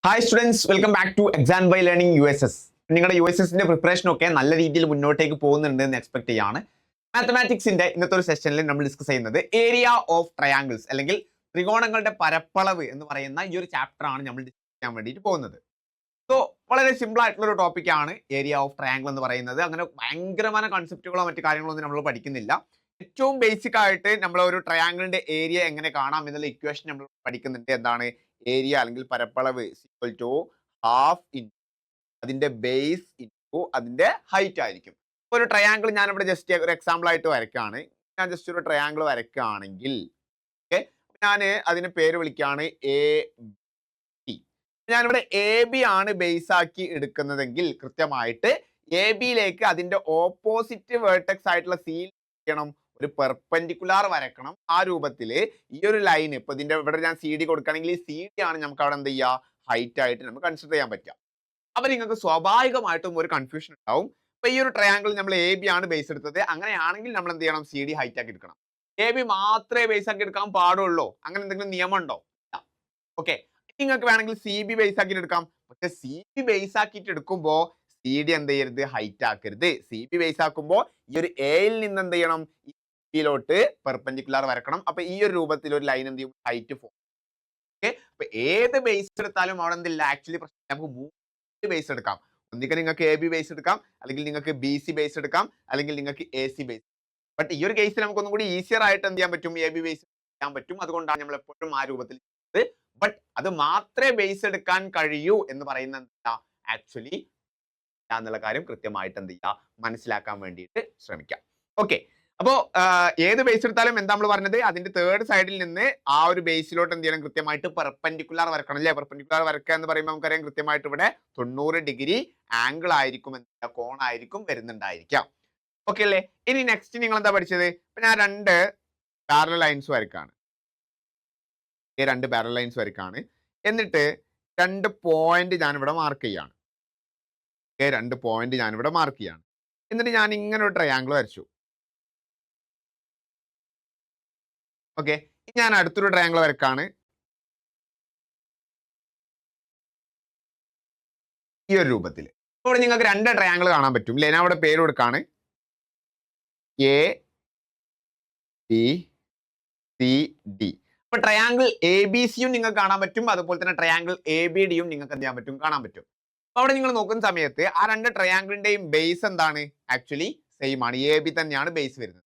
Hi students, welcome back to exam by learning USS. നിങ്ങളുടെ USSന്റെ preparation ഒക്കെ നല്ല രീതിയിൽ മുന്നോട്ടേക്ക് പോകുന്നുണ്ട് എന്ന് എക്സ്പെക്ട് ചെയ്യാണ്. മാത്തമാറ്റിക്സിന്റെ ഇന്നത്തെ ഒരു സെഷനിൽ നമ്മൾ ഡിസ്കസ് ചെയ്യുന്നത് ഏരിയ ഓഫ് ട്രയാങ്കിൾസ് അല്ലെങ്കിൽ ത്രികോണങ്ങളുടെ പരപ്പളവ് എന്ന് പറയുന്ന ഈ ഒരു ചാപ്റ്റർ ആണ് നമ്മൾ ഡിസ്കസ് ചെയ്യാൻ വേണ്ടിയിട്ട് പോകുന്നത്. സോ വളരെ സിമ്പിൾ ആയിട്ടുള്ള ഒരു ടോപ്പിക്കാണ് ഏരിയ ഓഫ് ട്രയാങ്കിൾ എന്ന് പറയുന്നത്. അങ്ങനെ ഭയങ്കരമായ കൺസെപ്റ്റുകളോ മറ്റു കാര്യങ്ങളോ ഒന്നും നമ്മൾ പഠിക്കുന്നില്ല. ഏറ്റവും ബേസിക് ആയിട്ട് നമ്മൾ ഒരു ട്രയാങ്കിളിന്റെ ഏരിയ എങ്ങനെ കാണാം എന്നുള്ള ഇക്വേഷൻ നമ്മൾ പഠിക്കുന്നുണ്ട്. എന്താണ് ഏരിയ അല്ലെങ്കിൽ പരപ്പളവ് ഈക്വൽ ടു ഹാഫ് ഇൻറ്റു അതിന്റെ ബേസ് ഇൻറ്റു അതിന്റെ ഹൈറ്റ് ആയിരിക്കും. ഒരു ട്രയാങ്കിൾ ഞാൻ ഇവിടെ ജസ്റ്റ് ഒരു എക്സാമ്പിൾ ആയിട്ട് വരയ്ക്കുകയാണ്. ഞാൻ ജസ്റ്റ് ഒരു ട്രയാങ്കിൾ വരയ്ക്കുകയാണെങ്കിൽ ഓക്കെ, ഞാൻ അതിന് പേര് വിളിക്കുകയാണ് എ ബി. ഞാനിവിടെ എ ബി ആണ് ബേസ് ആക്കി എടുക്കുന്നതെങ്കിൽ കൃത്യമായിട്ട് എ ബിയിലേക്ക് അതിന്റെ ഓപ്പോസിറ്റ് വേർട്ടെക്സ് ആയിട്ടുള്ള സി ചെയ്യണം, ഒരു പെർപെൻഡിക്കുലാർ വരക്കണം. ആ രൂപത്തിൽ ഈ ഒരു ലൈൻ ഇപ്പൊ ഇതിന്റെ ഇവിടെ ഞാൻ സി ഡി കൊടുക്കുകയാണെങ്കിൽ ഈ സി ഡി ആണ് നമുക്ക് അവിടെ എന്ത് ചെയ്യുക, ഹൈറ്റ് ആയിട്ട് നമുക്ക് കൺസിഡർ ചെയ്യാൻ പറ്റുക. അപ്പൊ നിങ്ങൾക്ക് സ്വാഭാവികമായിട്ടും ഒരു കൺഫ്യൂഷൻ ഉണ്ടാവും. ഇപ്പൊ ഈ ഒരു ട്രയാങ്കിൾ നമ്മൾ എ ബി ആണ് ബേസ് എടുത്തത്, അങ്ങനെയാണെങ്കിൽ നമ്മൾ എന്ത് ചെയ്യണം, സി ഡി ഹൈറ്റ് ആക്കി എടുക്കണം. എ ബി മാത്രമേ ബേസ് ആക്കി എടുക്കാൻ പാടുള്ളൂ, അങ്ങനെ എന്തെങ്കിലും നിയമം ഉണ്ടോ? ഓക്കെ, നിങ്ങൾക്ക് വേണമെങ്കിൽ സി ബി ബേസ് ആക്കിയിട്ട് എടുക്കാം. പക്ഷെ സി ബി ബേസ് ആക്കിയിട്ട് എടുക്കുമ്പോൾ സി ഡി എന്ത് ചെയ്യരുത്, ഹൈറ്റ് ആക്കരുത്. സി ബി ബേസ് ആക്കുമ്പോൾ ഈ ഒരു എയിൽ നിന്ന് എന്ത് ചെയ്യണം, ോട്ട് പെർപെൻഡിക്കുലാർ വരക്കണം. അപ്പൊ ഈ ഒരു രൂപത്തിൽ ഒരു ലൈൻ എന്ത് ചെയ്യും, ഹൈറ്റ് ഫോം. ഓക്കെ, അപ്പൊ ഏത് ബേസ് എടുത്താലും അവിടെ എന്തില്ല, ആക്ച്വലി നമുക്ക് മൂന്ന് ബേസ് എടുക്കാം. ഒന്നിക്കൽ നിങ്ങൾക്ക് എ ബി ബേസ് എടുക്കാം, അല്ലെങ്കിൽ നിങ്ങൾക്ക് ബി സി ബേസ് എടുക്കാം, അല്ലെങ്കിൽ നിങ്ങൾക്ക് എ സി ബേസ്. ബട്ട് ഈ ഒരു കേസിൽ നമുക്ക് ഒന്നും കൂടി ഈസിയർ ആയിട്ട് എന്ത് ചെയ്യാൻ പറ്റും, എ ബി ബേസ് ചെയ്യാൻ പറ്റും. അതുകൊണ്ടാണ് നമ്മൾ എപ്പോഴും ആ രൂപത്തിൽ. ബട്ട് അത് മാത്രമേ ബേസ് എടുക്കാൻ കഴിയൂ എന്ന് പറയുന്ന എന്താ, ആക്ച്വലി എന്നുള്ള കാര്യം കൃത്യമായിട്ട് എന്ത് ചെയ്യുക, മനസ്സിലാക്കാൻ വേണ്ടിയിട്ട് ശ്രമിക്കാം. ഓക്കെ, അപ്പോ ഏത് ബേസ് എടുത്താലും എന്താ നമ്മൾ പറഞ്ഞത്, അതിന്റെ തേർഡ് സൈഡിൽ നിന്ന് ആ ഒരു ബേസിലോട്ട് എന്ത് ചെയ്യണം, കൃത്യമായിട്ട് പെർപെൻഡിക്കുലാർ വരക്കണം അല്ലേ. പെർപെൻഡിക്കുലാർ വരക്കുക എന്ന് പറയുമ്പോൾ നമുക്കറിയാം കൃത്യമായിട്ട് ഇവിടെ 90 ഡിഗ്രി ആംഗിൾ ആയിരിക്കും, എന്താ കോണായിരിക്കും വരുന്നുണ്ടായിരിക്കാം. ഓക്കെ അല്ലേ. ഇനി നെക്സ്റ്റ് നിങ്ങൾ എന്താ പഠിച്ചത്, ഇപ്പൊ ഞാൻ രണ്ട് പാരലൽ ലൈൻസ് വരക്കാണ്. രണ്ട് പാരലൽ ലൈൻസ് വരക്കാണ്, എന്നിട്ട് രണ്ട് പോയിന്റ് ഞാൻ ഇവിടെ മാർക്ക് ചെയ്യാണ്. രണ്ട് പോയിന്റ് ഞാൻ ഇവിടെ മാർക്ക് ചെയ്യാണ്. എന്നിട്ട് ഞാൻ ഇങ്ങനെ ഒരു ട്രയാങ്കിൾ വരച്ചു. ഓക്കെ, ഞാൻ അടുത്തൊരു ട്രയാങ്കിൾ വരക്കാണ്. ഈ ഒരു രൂപത്തിൽ ഇവിടെ നിങ്ങൾക്ക് രണ്ട് ട്രയാങ്കിൾ കാണാൻ പറ്റും അല്ലെ. ഞാൻ അവിടെ പേര് കൊടുക്കാണ് എ ബി സി ഡി. അപ്പൊ ട്രയാങ്കിൾ എ ബി സിയും നിങ്ങൾക്ക് കാണാൻ പറ്റും, അതുപോലെ തന്നെ ട്രയാങ്കിൾ എ ബി ഡിയും നിങ്ങൾക്ക് എന്ത് ചെയ്യാൻ പറ്റും, കാണാൻ പറ്റും. അപ്പൊ അവിടെ നിങ്ങൾ നോക്കുന്ന സമയത്ത് ആ രണ്ട് ട്രയാങ്കിളിന്റെയും ബേസ് എന്താണ്, ആക്ച്വലി സെയിം ആണ്. എ ബി തന്നെയാണ് ബേസ് വരുന്നത്.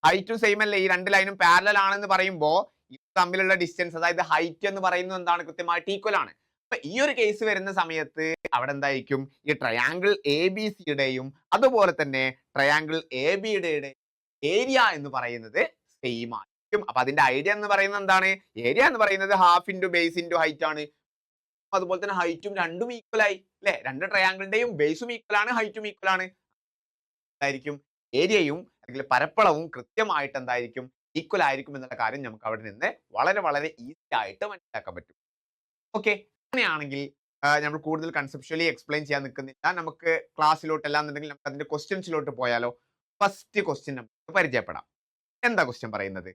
ഹൈറ്റും സെയിം അല്ലേ. ഈ രണ്ട് ലൈനും പാരലൽ ആണെന്ന് പറയുമ്പോൾ തമ്മിലുള്ള ഡിസ്റ്റൻസ്, അതായത് ഹൈറ്റ് എന്ന് പറയുന്നത് എന്താണ്, കൃത്യമായിട്ട് ഈക്വൽ ആണ്. അപ്പൊ ഈ ഒരു കേസ് വരുന്ന സമയത്ത് അവിടെ എന്തായിരിക്കും, ഈ ട്രയാങ്കിൾ എ ബി സിയുടെയും അതുപോലെ തന്നെ ട്രയാങ്കിൾ എ ബിയുടെ ഏരിയ എന്ന് പറയുന്നത് സെയിം ആയിരിക്കും. അപ്പൊ അതിന്റെ ഐഡിയ എന്ന് പറയുന്നത് എന്താണ്, ഏരിയ എന്ന് പറയുന്നത് half into base into height ആണ്. അതുപോലെ തന്നെ ഹൈറ്റും രണ്ടും ഈക്വൽ ആയി അല്ലെ. രണ്ട് ട്രയാങ്കിളിന്റെയും ബേസും ഈക്വൽ ആണ്, ഹൈറ്റും ഈക്വൽ ആണ്. ആയിരിക്കും ഏരിയയും അല്ലെങ്കിൽ പരപ്പളവും കൃത്യമായിട്ട് എന്തായിരിക്കും, ഈക്വൽ ആയിരിക്കും എന്നുള്ള കാര്യം നമുക്ക് അവിടെ നിന്ന് വളരെ വളരെ ഈസി ആയിട്ട് മനസ്സിലാക്കാൻ പറ്റും. ഓക്കെ, അങ്ങനെയാണെങ്കിൽ നമ്മൾ കൂടുതൽ കൺസെപ്ച്വലി എക്സ്പ്ലെയിൻ ചെയ്യാൻ നിൽക്കുന്നില്ല. നമുക്ക് ക്ലാസ്സിലോട്ട് അല്ലാന്നുണ്ടെങ്കിൽ നമുക്ക് അതിന്റെ ക്വസ്റ്റ്യൻസിലോട്ട് പോയാലോ. ഫസ്റ്റ് ക്വസ്റ്റ്യൻ നമുക്ക് പരിചയപ്പെടാം. എന്താ ക്വസ്റ്റ്യൻ പറയുന്നത്,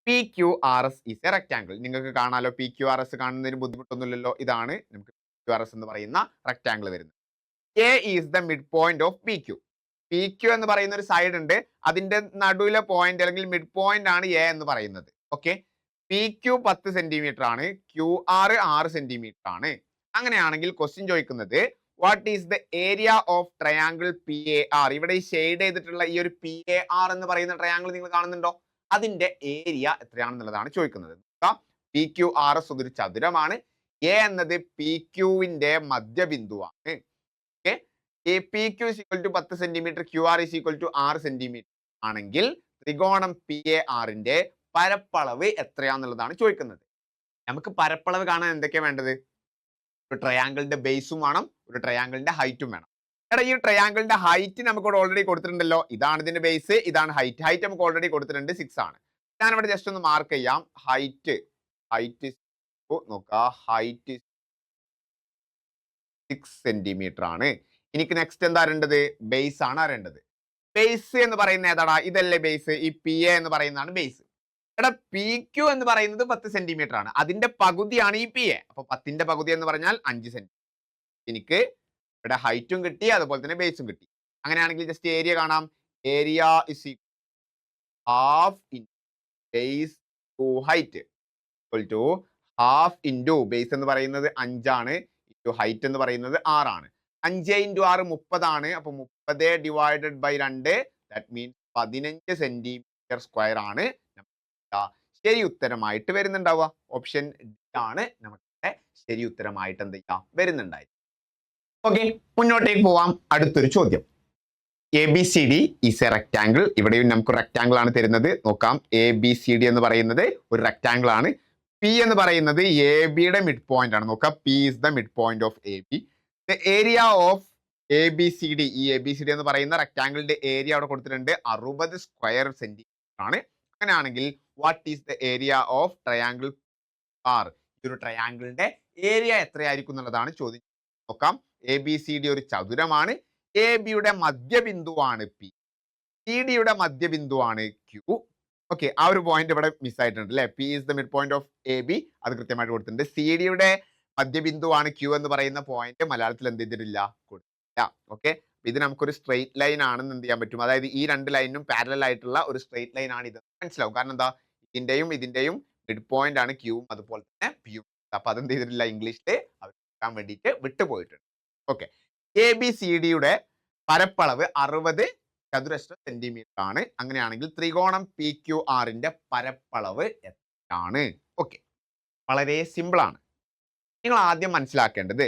P Q R S is a rectangle. നിങ്ങൾക്ക് കാണാലോ, പി ക്യു ആർ എസ് കാണുന്നതിന് ബുദ്ധിമുട്ടൊന്നുമില്ലല്ലോ. ഇതാണ് നമുക്ക് പി ക്യു ആർ എസ് എന്ന് പറയുന്ന റെക്ടാങ്കിൾ വരുന്നത്. A is the mid point of P Q. P Q എന്ന് പറയുന്ന ഒരു സൈഡ് ഉണ്ട്, അതിന്റെ നടുവിലെ പോയിന്റ് അല്ലെങ്കിൽ മിഡ് പോയിന്റ് ആണ് എ എന്ന് പറയുന്നത്. ഓക്കെ, പി ക്യു 10 സെന്റിമീറ്റർ ആണ്, ക്യു ആർ 6 സെന്റിമീറ്റർ ആണ്. അങ്ങനെയാണെങ്കിൽ ക്വസ്റ്റ്യൻ ചോദിക്കുന്നത് what is the area of triangle P A R. ഇവിടെ ഈ ഷെയ്ഡ് ചെയ്തിട്ടുള്ള ഈ ഒരു പി എ ആർ എന്ന് പറയുന്ന ട്രയാങ്കിൾ നിങ്ങൾ കാണുന്നുണ്ടോ, അതിന്റെ ഏരിയ എത്രയാണെന്നുള്ളതാണ് ചോദിക്കുന്നത്. പി ക്യു ആർ എസ് ഒരു ചതുരമാണ്. എ എന്നത് പി ക്യുവിന്റെ മധ്യബിന്ദുവാണ്. Okay, A P Q is equal to 10 centimetre, Q R is equal to 6 centimetre ആണെങ്കിൽ ത്രികോണം പി എ ആറിന്റെ പരപ്പളവ് എത്രയാന്നുള്ളതാണ് ചോദിക്കുന്നത്. നമുക്ക് പരപ്പളവ് കാണാൻ എന്തൊക്കെയാണ് വേണ്ടത്, ഒരു ട്രയാങ്കിളിന്റെ ബേസും വേണം, ഒരു ട്രയാങ്കിളിന്റെ ഹൈറ്റും വേണം. എടാ, ഈ ട്രയാങ്കിളിന്റെ ഹൈറ്റ് നമുക്ക് ഇവിടെ ഓൾറെഡി കൊടുത്തിട്ടുണ്ടല്ലോ. ഇതാണ് ഇതിന്റെ ബേസ്, ഇതാണ് ഹൈറ്റ്. ഹൈറ്റ് നമുക്ക് ഓൾറെഡി കൊടുത്തിട്ടുണ്ട്, 6 ആണ്. ഞാനിവിടെ ജസ്റ്റ് ഒന്ന് മാർക്ക് ചെയ്യാം. ഹൈറ്റ് നോക്കുക, ഹൈറ്റ് 6 സെന്റിമീറ്റർ ആണ്. എനിക്ക് നെക്സ്റ്റ് എന്താ അറിയേണ്ടത്, ബേസ് ആണ് അറിയേണ്ടത്. ബേസ് എന്ന് പറയുന്നത് ഏതാടാ, ഇതല്ലേ ബേസ്. ഈ പി എ എന്ന് പറയുന്നതാണ് ബേസ്. എടാ പി ക്യു എന്ന് പറയുന്നത് 10 സെന്റിമീറ്റർ ആണ്. അതിന്റെ പകുതിയാണ് ഈ പി എ. അപ്പൊ 10ന്റെ പകുതി എന്ന് പറഞ്ഞാൽ 5 സെന്റിമീറ്റർ. എനിക്ക് ഇവിടെ ഹൈറ്റും കിട്ടി, അതുപോലെ തന്നെ ബേസും കിട്ടി. അങ്ങനെയാണെങ്കിൽ ജസ്റ്റ് ഏരിയ കാണാം. Area is half in base to height equal to half into base എന്ന് പറയുന്നത് 5 ആണ്, ഇൻറ്റു ഹൈറ്റ് എന്ന് പറയുന്നത് 6 ആണ്. 5 ഇൻറ്റു 6 30 ആണ്. അപ്പൊ 30 divided by 2 that means 15 centimetre square ആണ് ശരി ഉത്തരമായിട്ട് വരുന്നുണ്ടാവുക. ഓപ്ഷൻ ഡി ആണ് നമുക്ക് ശരി ഉത്തരമായിട്ട് എന്ത് ചെയ്യാം വരുന്നുണ്ടായി. ഓക്കെ, മുന്നോട്ടേക്ക് പോവാം. അടുത്തൊരു ചോദ്യം. A B C D is A rectangle. ഇവിടെയും നമുക്ക് റെക്ടാംഗിൾ ആണ് തരുന്നത്. നോക്കാം, എ ബി സി ഡി എന്ന് പറയുന്നത് ഒരു റെക്ടാംഗിൾ ആണ്. പി എന്ന് പറയുന്നത് എ ബിയുടെ മിഡ് പോയിന്റ് ആണ്. നോക്കാം, P is the mid point of A B. The area of A B C D, ഈ എ ബി സി ഡി എന്ന് പറയുന്ന റെക്ടാംഗിളിന്റെ ഏരിയ അവിടെ കൊടുത്തിട്ടുണ്ട് 60 സ്ക്വയർ സെന്റിമീറ്റർ ആണ്. അങ്ങനെയാണെങ്കിൽ what is the area of triangle R? ഒരു ട്രയാംഗിളിന്റെ ഏരിയ എത്രയായിരിക്കും എന്നുള്ളതാണ് ചോദ്യം. നോക്കാം, എ ബി സി ഡി ഒരു ചതുരമാണ്. എ ബിയുടെ മധ്യബിന്ദുവാണ് പി, സി ഡിയുടെ മധ്യബിന്ദുവാണ് ക്യു. ഓക്കെ, ആ ഒരു പോയിന്റ് ഇവിടെ മിസ് ആയിട്ടുണ്ട് അല്ലെ. P is the mid point of A B, അത് കൃത്യമായിട്ട് കൊടുത്തിട്ടുണ്ട്. സി ഡിയുടെ മധ്യബിന്ദുവാണ് ക്യു എന്ന് പറയുന്ന പോയിന്റ് മലയാളത്തിൽ എന്ത് ചെയ്തിട്ടില്ല, കൊടുത്തില്ല. ഓക്കെ, ഇത് നമുക്കൊരു സ്ട്രെയിറ്റ് ലൈൻ ആണെന്ന് എന്ത് ചെയ്യാൻ പറ്റും, അതായത് ഈ രണ്ട് ലൈനും പാരലൽ ആയിട്ടുള്ള ഒരു സ്ട്രെയിറ്റ് ലൈൻ ആണ് ഇത് മനസ്സിലാവും. കാരണം എന്താ, ഇതിന്റെയും മിഡ് പോയിന്റ് ആണ് ക്യൂവും അതുപോലെ തന്നെ പിയും. അപ്പൊ അതെന്ത് ചെയ്തിട്ടില്ല, ഇംഗ്ലീഷിൽ അവർ എടുക്കാൻ വേണ്ടിയിട്ട് വിട്ടുപോയിട്ടുണ്ട്. ഓക്കെ, എ ബി സി ഡിയുടെ പരപ്പളവ് 60 ചതുരശ്ര സെന്റിമീറ്റർ ആണ്. അങ്ങനെയാണെങ്കിൽ ത്രികോണം പി ക്യു ആറിന്റെ പരപ്പളവ് എത്രയാണ്? ഓക്കെ, വളരെ സിമ്പിൾ ആണ്. നിങ്ങൾ ആദ്യം മനസ്സിലാക്കേണ്ടത്,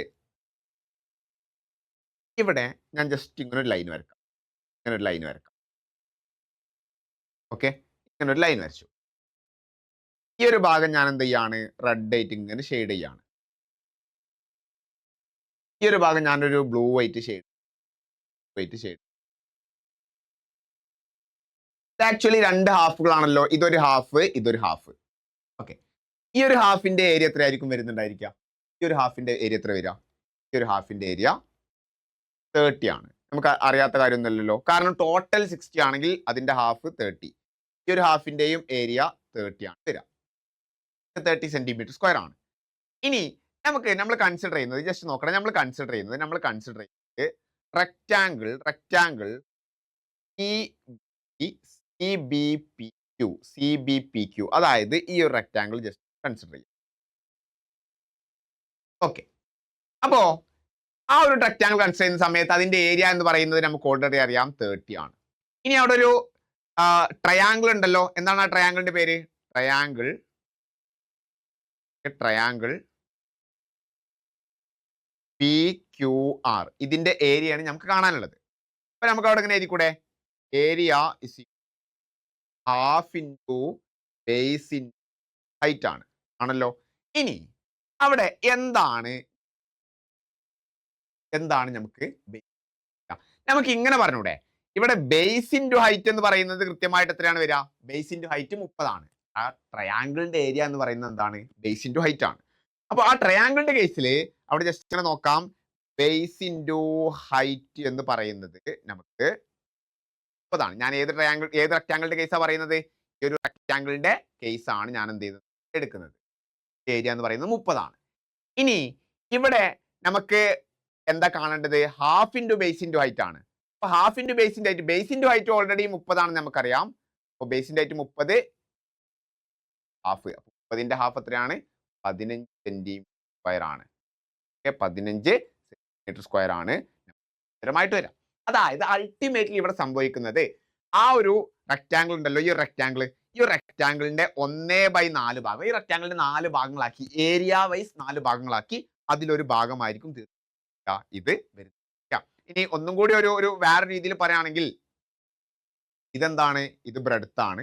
ഇവിടെ ഞാൻ ജസ്റ്റ് ഇങ്ങനെ ഒരു ലൈൻ വരക്കാം, ഇങ്ങനെ ഒരു ലൈൻ വരക്കാം. ഓക്കെ, ഇങ്ങനെ ഒരു ലൈൻ വരച്ചു. ഈ ഒരു ഭാഗം ഞാൻ എന്ത് ചെയ്യാണ്, റെഡ് ആയിട്ട് ഇങ്ങനെ ഷെയ്ഡ് ചെയ്യാണ്. ഈ ഒരു ഭാഗം ഞാനൊരു ബ്ലൂ വൈറ്റ് ഷെയ്ഡ് ആക്ച്വലി രണ്ട് ഹാഫുകളാണല്ലോ, ഇതൊരു ഹാഫ്, ഇതൊരു ഹാഫ്. ഓക്കെ, ഈ ഒരു ഹാഫിന്റെ ഏരിയ എത്രയായിരിക്കും വരുന്നുണ്ടായിരിക്കുക? ഈ ഒരു ഹാഫിന്റെ ഏരിയ എത്ര വരിക? ഈ ഒരു ഹാഫിന്റെ ഏരിയ 30 ആണ്. നമുക്ക് അറിയാത്ത കാര്യമൊന്നുമല്ലല്ലോ, കാരണം ടോട്ടൽ 60 ആണെങ്കിൽ അതിന്റെ ഹാഫ് 30. ഈ ഒരു ഹാഫിന്റെയും ഏരിയ 30 ആണ് വരിക. 30 സെന്റിമീറ്റർ സ്ക്വയർ ആണ്. ഇനി നമ്മൾ കൺസിഡർ ചെയ്യുന്നത്, ജസ്റ്റ് നോക്കണം, നമ്മൾ കൺസിഡർ ചെയ്യുന്നത് റെക്ടാംഗിൾ CBPQ, അതായത് ഈ ഒരു റെക്ടാംഗിൾ ജസ്റ്റ് കൺസിഡർ ചെയ്യും. ഓക്കെ, അപ്പോ ആ ഒരു റെക്ടാംഗിൾ കൺസിഡർ ചെയ്യുന്ന സമയത്ത് അതിന്റെ ഏരിയ എന്ന് പറയുന്നത് നമുക്ക് ഓൾറെഡി അറിയാം 30 ആണ്. ഇനി അവിടെ ഒരു ട്രയാംഗിൾ ഉണ്ടല്ലോ. എന്താണ് ആ ട്രയാംഗിളിന്റെ പേര്? Triangle PQR. ഇതിന്റെ ഏരിയയാണ് നമുക്ക് കാണാനുള്ളത്. അപ്പൊ നമുക്ക് അവിടെ എങ്ങനെ എഴുതിക്കൂടെ? Area is half into base in height ആണല്ലോ. ഇനി അവിടെ എന്താണ് നമുക്ക് ഇങ്ങനെ പറഞ്ഞൂടെ, ഇവിടെ ബേസ് ഇൻറ്റു ഹൈറ്റ് എന്ന് പറയുന്നത് കൃത്യമായിട്ട് എത്രയാണ് വരിക? ബേസ് ഇൻറ്റു ഹൈറ്റ് 30 ആണ്. ആ ട്രയാംഗിളിന്റെ ഏരിയ എന്ന് പറയുന്നത് എന്താണ്? ബേസ് ഇൻറ്റു ഹൈറ്റ് ആണ്. അപ്പൊ ആ ട്രയാംഗിളിന്റെ കേസിൽ അവിടെ ജസ്റ്റ് ഇങ്ങനെ നോക്കാം, ബേസ് ഇൻറ്റു ഹൈറ്റ് എന്ന് പറയുന്നത് നമുക്ക് 30 ആണ്. ഞാൻ ഏത് റെക്ടാംഗിളിന്റെ കേസാണ് പറയുന്നത്? ഈ ഒരു റെക്ടാംഗിളിന്റെ കേസാണ് ഞാൻ എന്ത് ചെയ്തത് എടുക്കുന്നത്. ഏരിയ എന്ന് പറയുന്നത് 30 ആണ്. ഇനി ഇവിടെ നമുക്ക് എന്താ കാണേണ്ടത്? Half into base into height ആണ്. അപ്പൊ half into base into height already 30 ആണെന്ന് നമുക്കറിയാം. അപ്പൊ ബേസ് ഇൻറ്റു ഹൈറ്റ് 30, ഹാഫ്, 30ന്റെ ഹാഫ് എത്രയാണ്? 15 സെന്റിമീറ്റർ സ്ക്വയർ ആണ്. 15 സെന്റിമീറ്റർ സ്ക്വയർ ആണ് ഉത്തരമായിട്ട് വരാം. അതായത് അൾട്ടിമേറ്റ്ലി ഇവിടെ സംഭവിക്കുന്നത്, ആ ഒരു റെക്ടാംഗിൾ ഉണ്ടല്ലോ, ഈ റെക്ടാംഗിളിന്റെ 1/4 ഭാഗം, ഈ റെക്ടാംഗിളിന്റെ 4 ഭാഗങ്ങളാക്കി, ഏരിയ വൈസ് 4 ഭാഗങ്ങളാക്കി, അതിലൊരു ഭാഗമായിരിക്കും ഇത് വരുന്നത്. ഇനി ഒന്നും കൂടി ഒരു വേറെ രീതിയിൽ പറയുകയാണെങ്കിൽ, ഇതെന്താണ്? ഇത് ബ്രെഡ്ത്ത് ആണ്,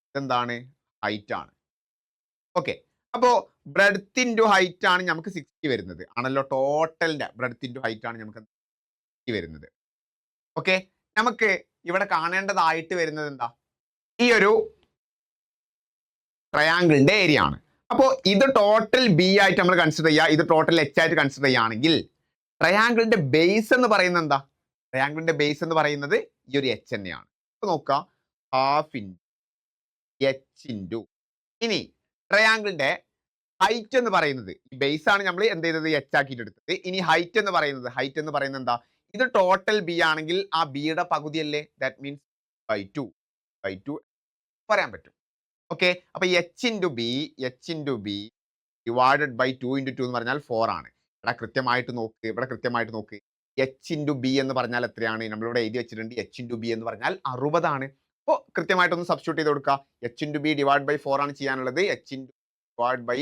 ഇതെന്താണ്? ഹൈറ്റ് ആണ്. ഓക്കെ, അപ്പോ ബ്രെഡ്ത്ത് ഇൻറ്റു ഹൈറ്റ് ആണ് നമുക്ക് 60 വരുന്നത് ആണല്ലോ. ടോട്ടലിന്റെ ബ്രെഡ്ത്ത് ഇൻറ്റു ഹൈറ്റ് ആണ് നമുക്ക് 60 വരുന്നത്. ഓക്കെ, നമുക്ക് ഇവിടെ കാണേണ്ടതായിട്ട് വരുന്നത് എന്താ? ഈ ഒരു ട്രയാംഗിളിന്റെ ഏരിയ ആണ്. അപ്പോൾ ഇത് ടോട്ടൽ ബി ആയിട്ട് നമ്മൾ കൺസിഡർ ചെയ്യുക, ഇത് ടോട്ടൽ എച്ച് ആയിട്ട് കൺസിഡർ ചെയ്യുകയാണെങ്കിൽ ട്രയാംഗിളിന്റെ ബേസ് എന്ന് പറയുന്നത് എന്താ? ട്രയാംഗിളിന്റെ ബേസ് എന്ന് പറയുന്നത് ഈ ഒരു എച്ച് തന്നെയാണ്. അപ്പൊ നോക്കാം, ഹാഫ് ഇൻറ്റു എച്ച് ഇൻറ്റു ഇനി ട്രയാങ്കിളിന്റെ ഹൈറ്റ് എന്ന് പറയുന്നത് ബേസ് ആണ് നമ്മൾ എന്ത് ചെയ്തത് എച്ച് ആക്കിയിട്ട് എടുത്തത്. ഇനി ഹൈറ്റ് എന്ന് പറയുന്നത് എന്താ, ഇത് ടോട്ടൽ ബി ആണെങ്കിൽ ആ ബിയുടെ പകുതിയല്ലേ, ദാറ്റ് മീൻസ് ബൈ ടു പറയാൻ പറ്റും. ഓക്കെ, അപ്പൊ H into B divided by 2 × 2 എന്ന് പറഞ്ഞാൽ 4 ആണ്. ഇവിടെ കൃത്യമായിട്ട് നോക്ക് എച്ച് ഇൻറ്റു ബി എന്ന് പറഞ്ഞാൽ എത്രയാണ്, നമ്മളിവിടെ എഴുതി വെച്ചിട്ടുണ്ട് എച്ച് ഇൻറ്റു ബി എന്ന് പറഞ്ഞാൽ 60 ആണ്. അപ്പോൾ കൃത്യമായിട്ടൊന്ന് സബ്സ്റ്റിറ്റ്യൂട്ട് ചെയ്ത് കൊടുക്കുക. H into B divide by 4 ആണ് ചെയ്യാനുള്ളത്, എച്ച് ഇൻറ്റു ഡിവൈഡ് ബൈ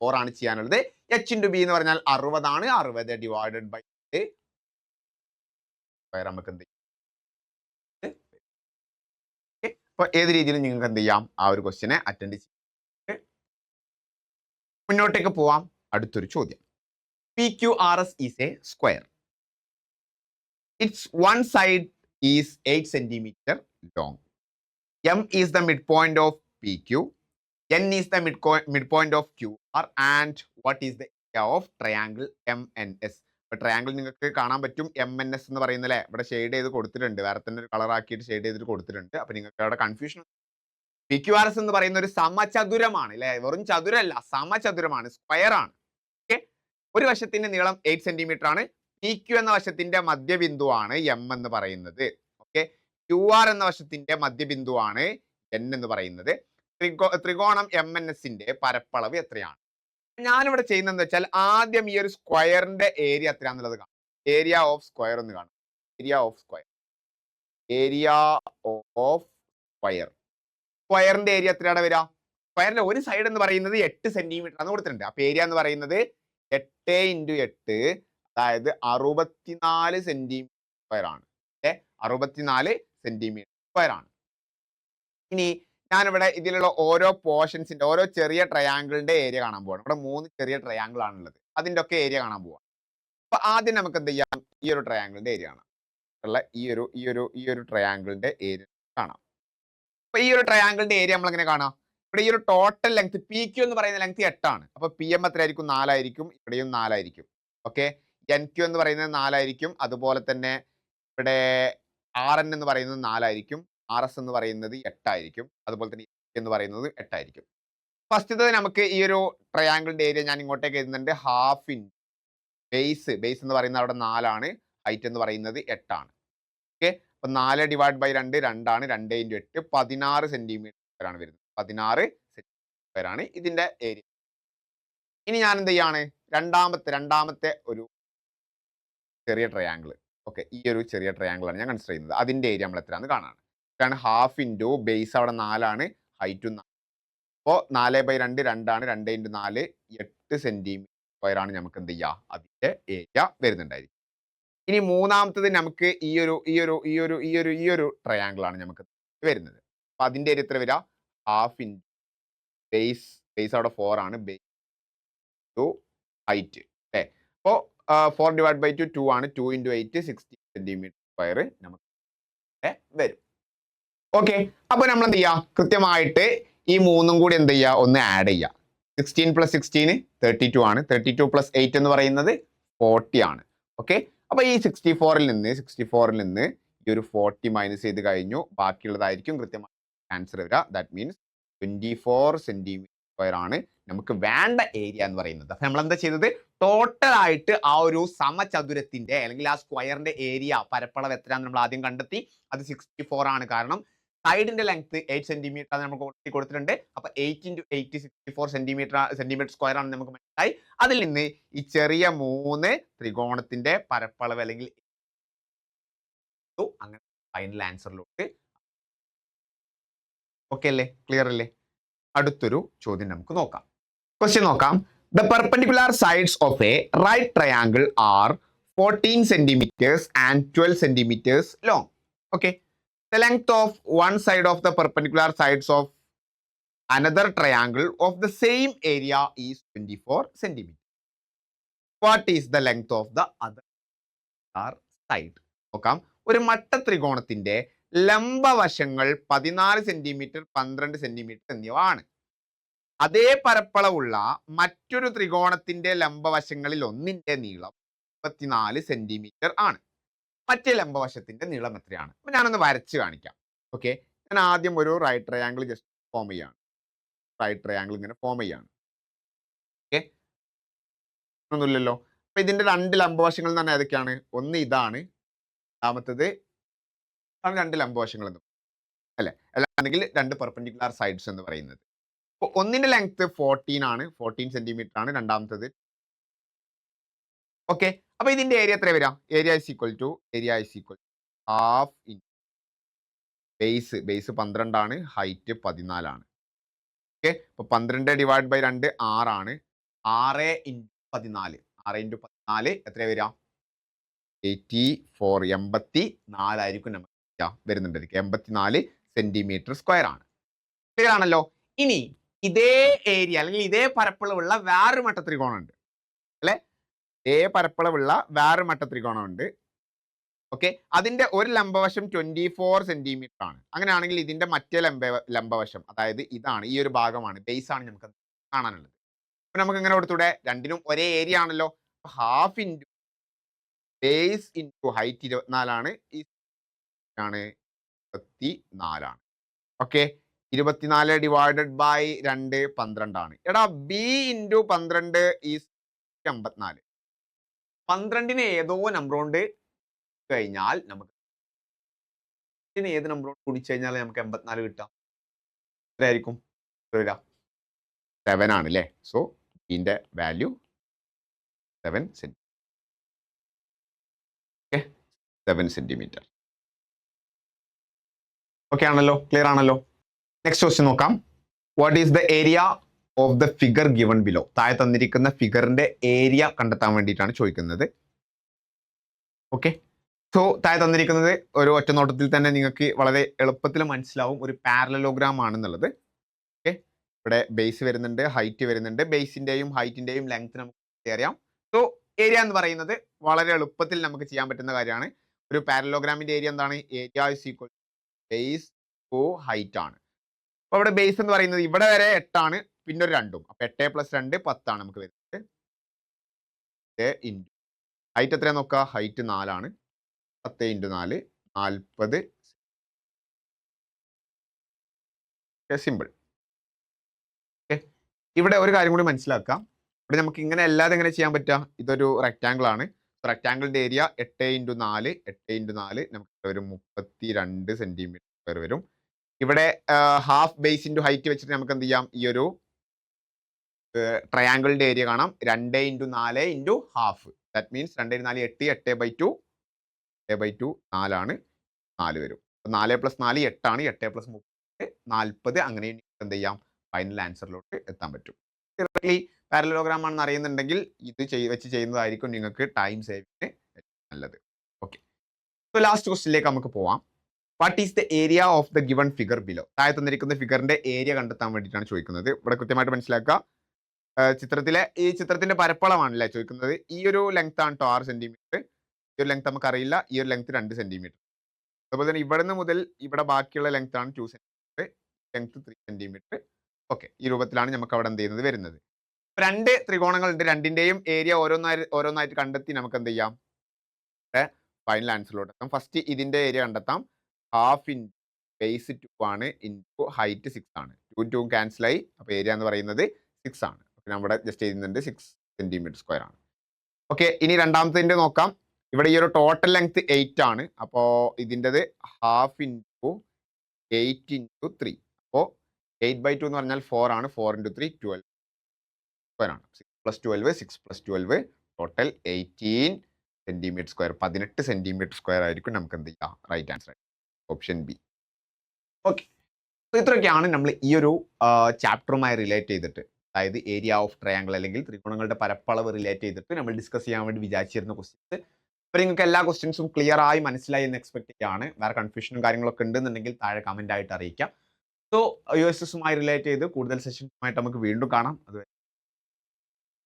4 ആണ് ചെയ്യാനുള്ളത്. എച്ച് ഇൻറ്റു ബി എന്ന് പറഞ്ഞാൽ 60 ആണ്. 60 ഡിവൈഡഡ് ബൈ നമുക്ക് എന്ത് ചെയ്യും. അപ്പൊ ഏത് രീതിയിലും നിങ്ങൾക്ക് എന്ത് ചെയ്യാം, ആ ഒരു ക്വസ്റ്റ്യനെ അറ്റൻഡ് ചെയ്യാം. മുന്നോട്ടേക്ക് പോവാം. അടുത്തൊരു ചോദ്യം. PQRS is a square. Its one side is 8 cm long. M is the midpoint of PQ. N is the midpoint of QR. And what is the area of triangle MNS? Triangle നിങ്ങൾക്ക് കാണാൻ പറ്റും MNS എന്ന് പറയുന്നല്ലേ, ഇവിടെ shade ചെയ്ത് കൊടുത്തിട്ടുണ്ട്, വേറെ തന്നെ ഒരു കളർ ആക്കിയിട്ട് ഷെയ്ഡ് ചെയ്തിട്ട് കൊടുത്തിട്ടുണ്ട്. അപ്പൊ നിങ്ങൾക്ക് അവിടെ കൺഫ്യൂഷൻ. PQRS എന്ന് പറയുന്ന ഒരു സമചതുരമാണ് അല്ലെ, വെറും ചതുരല്ല, സമചതുരമാണ്, സ്ക്വയർ ആണ്. ഓക്കെ, ഒരു വശത്തിന്റെ നീളം 8 സെന്റിമീറ്റർ ആണ്. PQ എന്ന വശത്തിന്റെ മധ്യബിന്ദുവാണ് M എന്ന് പറയുന്നത്. ഓക്കെ, QR എന്ന വശത്തിന്റെ മധ്യബിന്ദുവാണ് N എന്ന് പറയുന്നത്. ത്രികോണം MNSന്റെ പരപ്പളവ് എത്രയാണ്? ഞാനിവിടെ ചെയ്യുന്നതെന്ന് വെച്ചാൽ ആദ്യം ഈ ഒരു സ്ക്വയറിന്റെ ഏരിയ എത്രയാന്നുള്ളത് കാണാം. ഏരിയ ഓഫ് സ്ക്വയർ എന്ന് കാണാം. ഏരിയ ഓഫ് സ്ക്വയറിന്റെ ഏരിയ എത്രയാണ് വരിക? സ്ക്വയറിന്റെ ഒരു സൈഡ് എന്ന് പറയുന്നത് 8 സെന്റിമീറ്റർ ആണ് കൊടുത്തിട്ടുണ്ട്. അപ്പൊ ഏരിയ എന്ന് പറയുന്നത് 8 × 8, അതായത് 64 സെന്റിമീറ്റർ സ്ക്വയർ ആണ്. 64 സെന്റിമീറ്റർ സ്ക്വയർ ആണ്. ഇനി ഞാനിവിടെ ഇതിലുള്ള ഓരോ പോർഷൻസിന്റെ, ഓരോ ചെറിയ ട്രയാങ്കിളിന്റെ ഏരിയ കാണാൻ പോവാണ്. ഇവിടെ 3 ചെറിയ ട്രയാങ്കിൾ ആണുള്ളത്, അതിന്റെ ഒക്കെ ഏരിയ കാണാൻ പോവാം. അപ്പൊ ആദ്യം നമുക്ക് എന്ത് ചെയ്യാം, ഈ ഒരു ട്രയാങ്കിളിന്റെ ഏരിയ കാണാം. ഉള്ള ഈ ഒരു ട്രയാങ്കിളിന്റെ ഏരിയ കാണാം. അപ്പൊ ഈ ഒരു ട്രയാങ്കിളിന്റെ ഏരിയ നമ്മൾ എങ്ങനെ കാണാം? ഇവിടെ ഈ ഒരു ടോട്ടൽ ലെങ്ത് PQ എന്ന് പറയുന്ന ലെങ്ത് 8 ആണ്. അപ്പൊ PM എത്രയായിരിക്കും? 4 ആയിരിക്കും. ഇവിടെയും 4 ആയിരിക്കും. ഓക്കെ, NQ എന്ന് പറയുന്നത് 4 ആയിരിക്കും. അതുപോലെ തന്നെ ഇവിടെ RN എന്ന് പറയുന്നത് 4 ആയിരിക്കും. RS എന്ന് പറയുന്നത് 8 ആയിരിക്കും. അതുപോലെ തന്നെ എന്ന് പറയുന്നത് 8 ആയിരിക്കും. ഫസ്റ്റത്തെ നമുക്ക് ഈ ഒരു ട്രയാങ്കിളിന്റെ ഏരിയ ഞാൻ ഇങ്ങോട്ടേക്ക് എഴുതുന്നുണ്ട്. ഹാഫ് ഇൻ ബേസ് എന്ന് പറയുന്നത് അവിടെ 4 ആണ്. ഹൈറ്റ് എന്ന് പറയുന്നത് 8 ആണ്. ഓക്കെ, അപ്പൊ 4 ഡിവൈഡ് ബൈ 2 2 ആണ്. 2 × 8 16 സെന്റിമീറ്റർ ആണ് വരുന്നത്. 16 സെന്റിമീറ്റർ ആണ് ഇതിന്റെ ഏരിയ. ഇനി ഞാൻ എന്ത് ചെയ്യാണ്, രണ്ടാമത്തെ ഒരു ചെറിയ ട്രയാങ്കിൾ. ഓക്കെ, ഈ ഒരു ചെറിയ ട്രയാങ്കിൾ ആണ് ഞാൻ കൺസിഡർ ചെയ്യുന്നത്. അതിന്റെ ഏരിയ നമ്മൾ എത്രയാണെന്ന് കാണാണ്. ഇതാണ് ഹാഫ് ഇൻറ്റു ബേസ് അവിടെ 4 ആണ്, ഹൈറ്റും 4. അപ്പോൾ 4 ബൈ 2 2 ആണ്. 2 × 4 8 സെന്റിമീറ്റർ സ്ക്വയർ ആണ് നമുക്ക് എന്ത് ചെയ്യുക, അതിന്റെ ഏരിയ വരുന്നുണ്ടായിരിക്കും. ഇനി മൂന്നാമത്തത് നമുക്ക് ഈ ഒരു ട്രയാങ്കിൾ ആണ് നമുക്ക് വരുന്നത്. അപ്പൊ അതിന്റെ ഏരിയ എത്ര വരിക? ഹാഫ് ഇൻറ്റു ബേസ് അവിടെ 4 ആണ്, ബേസ് ടു ഹൈറ്റ്. അല്ലേ, അപ്പോൾ 4 ഡിവൈഡ് ബൈ 2 ആണ്. 2 × 8 60 സെന്റിമീറ്റർ സ്ക്വയർ നമുക്ക് വരും. ഓക്കെ, അപ്പൊ നമ്മൾ എന്ത് ചെയ്യുക, കൃത്യമായിട്ട് ഈ മൂന്നും കൂടി എന്ത് ചെയ്യുക, ഒന്ന് ആഡ് ചെയ്യുക. 16 + 16 32 ആണ്. 32 + 8 എന്ന് പറയുന്നത് 40 ആണ്. ഓക്കെ, അപ്പൊ ഈ 64ൽ നിന്ന് ഈ ഒരു 40 മൈനസ് ചെയ്ത് കഴിഞ്ഞു, ബാക്കിയുള്ളതായിരിക്കും കൃത്യമായി ആൻസർ വരിക. ദാറ്റ് മീൻസ് 24 സെന്റിമീറ്റർ സ്ക്വയർ ആണ് നമുക്ക് വേണ്ട ഏരിയ എന്ന് പറയുന്നത്. അപ്പൊ നമ്മൾ എന്താ ചെയ്തത്, ടോട്ടൽ ആയിട്ട് ആ ഒരു സമചതുരത്തിന്റെ അല്ലെങ്കിൽ ആ സ്ക്വയറിന്റെ ഏരിയ പരപ്പളവ് എത്രയാണെന്ന് നമ്മൾ ആദ്യം കണ്ടെത്തി. അത് 64 ആണ്. കാരണം സൈഡിന്റെ ലെങ്ത് 8 സെന്റിമീറ്റർ ആണ് നമുക്ക് കൊടുത്തിട്ടുണ്ട്. അപ്പൊ 8 × 8 64 സെന്റിമീറ്റർ സ്ക്വയർ ആണ് നമുക്ക് മനസ്സിലായി. അതിൽ നിന്ന് ഈ ചെറിയ 3 ത്രികോണത്തിന്റെ പരപ്പളവ് അല്ലെങ്കിൽ അങ്ങനെ ഫൈനൽ ആൻസറിലോട്ട്. ഓക്കെ അല്ലേ, ക്ലിയർ അല്ലേ? അടുത്തൊരു ചോദ്യം നമുക്ക് നോക്കാം. ക്വസ്റ്റ്യൻ നോക്കാം. The perpendicular sides of a right triangle are 14 centimeters and 12 centimeters long. Okay. The length of one side of the perpendicular sides of another triangle of the same area is 24 centimeters. What is the length of the other side? നോക്കാം. ഒരു മട്ട ത്രികോണത്തിന്റെ ലംബവശങ്ങൾ 14 centimetre 12 centimetre എന്നിവ ആണ്. അതേ പരപ്പളവുള്ള മറ്റൊരു ത്രികോണത്തിന്റെ ലംബവശങ്ങളിൽ ഒന്നിന്റെ നീളം 24 സെന്റിമീറ്റർ ആണ്. മറ്റേ ലംബവശത്തിന്റെ നീളം എത്രയാണ്? അപ്പൊ ഞാനൊന്ന് വരച്ച് കാണിക്കാം. ഓക്കെ, ഞാൻ ആദ്യം ഒരു റൈറ്റ് ട്രയാങ്കിൾ ജസ്റ്റ് ഫോം ചെയ്യാണ്. റൈറ്റ് ട്രയാങ്കിൾ ഇങ്ങനെ ഫോം ചെയ്യാണ്. ഓക്കെ, ഒന്നുമില്ലല്ലോ. അപ്പൊ ഇതിന്റെ രണ്ട് ലംബവശങ്ങൾ എന്ന് പറഞ്ഞാൽ ഏതൊക്കെയാണ്? ഒന്ന് ഇതാണ്, രണ്ടാമത്തത് ആണ് രണ്ട് ലംബവശങ്ങൾ എന്ന് അല്ലെ, അല്ലാണെങ്കിൽ രണ്ട് പെർപെൻഡിക്കുലർ സൈഡ്സ് എന്ന് പറയുന്നത്. അപ്പൊ ഒന്നിന്റെ ലെങ്ത് 14 ആണ്, 14 സെന്റിമീറ്റർ ആണ് രണ്ടാമത്തത്. ഓക്കെ, അപ്പൊ ഇതിന്റെ ഏരിയ എത്ര വരാം? Area is equal to half in base 12 ആണ്, ഹൈറ്റ് 14 ആണ്. ഓക്കെ, അപ്പൊ 12 ഡിവൈഡ് ബൈ 2 6 ആണ്. 6 ഇൻറ്റു 14 എത്ര വരാം? 84 84 ആയിരിക്കും നമുക്ക് വരുന്നുണ്ട്. 84 സെന്റിമീറ്റർ സ്ക്വയർ ആണ്. ക്ലിയർ ആണല്ലോ. ഇനി ഇതേ ഏരിയ അല്ലെങ്കിൽ ഇതേ പരപ്പളവുള്ള വേറൊരു മട്ടത്രികോണം ഉണ്ട് അല്ലെ, ഇതേ പരപ്പളവുള്ള വേറൊരു മട്ടത്രികോണം ഉണ്ട്. ഓക്കെ, അതിന്റെ ഒരു ലംബവശം 24 സെന്റിമീറ്റർ ആണ്. അങ്ങനെയാണെങ്കിൽ ഇതിന്റെ മറ്റേ ലംബവശം, അതായത് ഇതാണ്, ഈ ഒരു ഭാഗമാണ്, ബേസ് ആണ് നമുക്ക് കാണാനുള്ളത്. അപ്പൊ നമുക്ക് ഇങ്ങനെ കൊടുത്തൂടെ? രണ്ടിനും ഒരേ ഏരിയ ആണല്ലോ. Half into base into height 24 ആണ്, ആണ് 24 ആണ്. ഓക്കെ, 24 ഡിവൈഡഡ് ബൈ 2 12 ആണ്. എടാ ബി ഇൻറ്റു 12 ഈസ് 84. 12നെ ഏതോ നമ്പർ കൊണ്ട് കഴിഞ്ഞാൽ നമുക്ക് ഏത് നമ്പർ കൊണ്ട് കുടിച്ചു കഴിഞ്ഞാൽ നമുക്ക് 84 കിട്ടാം? എത്രയായിരിക്കും? 7 ആണ് അല്ലേ. സോ ഇതിന്റെ വാല്യൂ 7 സെന്റിമീറ്റർ. 7 സെന്റിമീറ്റർ. ഓക്കെ ആണല്ലോ, ക്ലിയർ ആണല്ലോ. നെക്സ്റ്റ് ക്വസ്റ്റ്യൻ നോക്കാം. What is the area of the figure given below? താഴെ തന്നിരിക്കുന്ന ഫിഗറിന്റെ ഏരിയ കണ്ടെത്താൻ വേണ്ടിയിട്ടാണ് ചോദിക്കുന്നത്. ഓക്കെ, സോ താഴെ തന്നിരിക്കുന്നത് ഒരു ഒറ്റ നോട്ടത്തിൽ തന്നെ നിങ്ങൾക്ക് വളരെ എളുപ്പത്തിൽ മനസ്സിലാവും ഒരു പാരലലോഗ്രാം ആണെന്നുള്ളത്. ഓക്കെ, ഇവിടെ ബേസ് വരുന്നുണ്ട്, ഹൈറ്റ് വരുന്നുണ്ട്. ബേസിന്റെയും ഹൈറ്റിന്റെയും ലെങ്ത് നമുക്ക് അറിയാം. സോ ഏരിയ എന്ന് പറയുന്നത് വളരെ എളുപ്പത്തിൽ നമുക്ക് ചെയ്യാൻ പറ്റുന്ന കാര്യമാണ്. ഒരു പാരലോഗ്രാമിന്റെ ഏരിയ എന്താണ്? Area is equal base to height ആണ്. അപ്പൊ ഇവിടെ ബേസ് എന്ന് പറയുന്നത് ഇവിടെ വരെ 8 ആണ്, പിന്നെ ഒരു 2ഉം. അപ്പൊ 8 + 2 10 ആണ് നമുക്ക് വരുന്നത്. ഹൈറ്റ് എത്രയാ നോക്കുക? ഹൈറ്റ് 4 ആണ്. 10 × 4 40. സിമ്പിൾ. ഇവിടെ ഒരു കാര്യം കൂടി മനസ്സിലാക്കാം. ഇവിടെ നമുക്ക് ഇങ്ങനെ അല്ലാതെ എങ്ങനെ ചെയ്യാൻ പറ്റുക? ഇതൊരു റെക്റ്റാങ്കിൾ ആണ്. റെക്റ്റാങ്കിളിന്റെ ഏരിയ 8 × 4 നമുക്ക് ഒരു 32 സെന്റിമീറ്റർ സ്ക്വയർ വരും. ഇവിടെ ഹാഫ് ബേസ് ഇൻറ്റു ഹൈറ്റ് വെച്ചിട്ട് നമുക്ക് എന്ത് ചെയ്യാം? ഈ ഒരു ട്രയാങ്കിളിന്റെ ഏരിയ കാണാം. 2 × 4 ഇൻറ്റു ഹാഫ്. ദാറ്റ് മീൻസ് 2 × 4 8, 8/2 4 ആണ്, 4 വരും. 4 + 4 8 ആണ്, 8 + 30 40. അങ്ങനെ എന്ത് ചെയ്യാം? ഫൈനൽ ആൻസറിലോട്ട് എത്താൻ പറ്റും. പാരലലോഗ്രാം ആണെന്ന് അറിയുന്നുണ്ടെങ്കിൽ ഇത് വെച്ച് ചെയ്യുന്നതായിരിക്കും നിങ്ങൾക്ക് ടൈം സേവിങ്ങിന് നല്ലത്. ഓക്കെ, സോ ലാസ്റ്റ് ക്വസ്റ്റ്യനിലേക്ക് നമുക്ക് പോവാം. What is the area of the given figure below? താഴെ തന്നിരിക്കുന്ന ഫിഗറിന്റെ ഏരിയ കണ്ടെത്താൻ വേണ്ടിയിട്ടാണ് ചോദിക്കുന്നത്. ഇവിടെ കൃത്യമായിട്ട് മനസ്സിലാക്കുക. ഈ ചിത്രത്തിന്റെ പരപ്പളമാണല്ലേ ചോദിക്കുന്നത്. ഈ ഒരു ലെങ്ത് ആണ് 6 സെന്റിമീറ്റർ. ഈ ഒരു ലെങ്ത് നമുക്ക് അറിയില്ല. ഈ ഒരു ലെങ്ത് 2 സെന്റിമീറ്റർ. അതുപോലെ തന്നെ ഇവിടുന്ന് മുതൽ ഇവിടെ ബാക്കിയുള്ള ലെങ്ത് ആണ് 2 സെന്റിമീറ്റർ, ലെങ്ത് 3 സെന്റിമീറ്റർ. ഓക്കെ, ഈ രൂപത്തിലാണ് നമുക്ക് അവിടെ എന്ത് ചെയ്യുന്നത് വരുന്നത്. 2 ത്രികോണങ്ങളുണ്ട്. രണ്ടിന്റെയും ഏരിയ ഓരോന്നായിട്ട് കണ്ടെത്തി നമുക്ക് എന്ത് ചെയ്യാം? ഫൈനൽ ആൻസറിലോട്ട് എത്താം. ഫസ്റ്റ് ഇതിന്റെ ഏരിയ കണ്ടെത്താം. ഹാഫ് ഇൻ ബേസ് 2 ആണ്, ഇൻറ്റു ഹൈറ്റ് 6 ആണ്. 2 2 ക്യാൻസൽ ആയി. അപ്പോൾ ഏരിയ എന്ന് പറയുന്നത് 6 ആണ്. അപ്പോൾ നമ്മുടെ ജസ്റ്റ് ചെയ്യുന്നുണ്ട് 6 സെന്റിമീറ്റർ സ്ക്വയർ ആണ്. ഓക്കെ, ഇനി രണ്ടാമത്തെ നോക്കാം. ഇവിടെ ഈ ഒരു ടോട്ടൽ ലെങ്ത് 8 ആണ്. അപ്പോൾ ഇതിൻ്റെത് ഹാഫ് ഇൻറ്റു 8 × 3. അപ്പോൾ 8/2 എന്ന് പറഞ്ഞാൽ 4 ആണ്. 4 × 3 12 സ്ക്വയർ ആണ്. 6 + 12 6 + 12 total 18 centimetre square. 18 centimetre square ആയിരിക്കും നമുക്ക് എന്ത് ചെയ്യാം? Right answer, option B. Okay, ഇത്രയൊക്കെയാണ് നമ്മൾ ഈ ഒരു ചാപ്റ്ററുമായി റിലേറ്റ് ചെയ്തിട്ട്, അതായത് ഏരിയ ഓഫ് ട്രയാങ്കിൾ അല്ലെങ്കിൽ ത്രികോണങ്ങളുടെ പരപ്പളവ് റിലേറ്റ് ചെയ്തിട്ട് നമ്മൾ ഡിസ്കസ് ചെയ്യാൻ വേണ്ടി വിചാരിച്ചിരുന്ന ക്വസ്റ്റ്യൻസ്. അപ്പോൾ നിങ്ങൾക്ക് എല്ലാ ക്വസ്റ്റ്യൻസും ക്ലിയർ ആയി മനസ്സിലായി എന്ന് എക്സ്പെക്ട് ചെയ്യാണ്. വേറെ കൺഫ്യൂഷനും കാര്യങ്ങളൊക്കെ ഉണ്ടെന്നുണ്ടെങ്കിൽ താഴെ കമന്റ് ആയിട്ട് അറിയിക്കാം. സോ USSുമായി റിലേറ്റ് ചെയ്ത് കൂടുതൽ സെഷൻസുമായിട്ട് നമുക്ക് വീണ്ടും കാണാം. അത്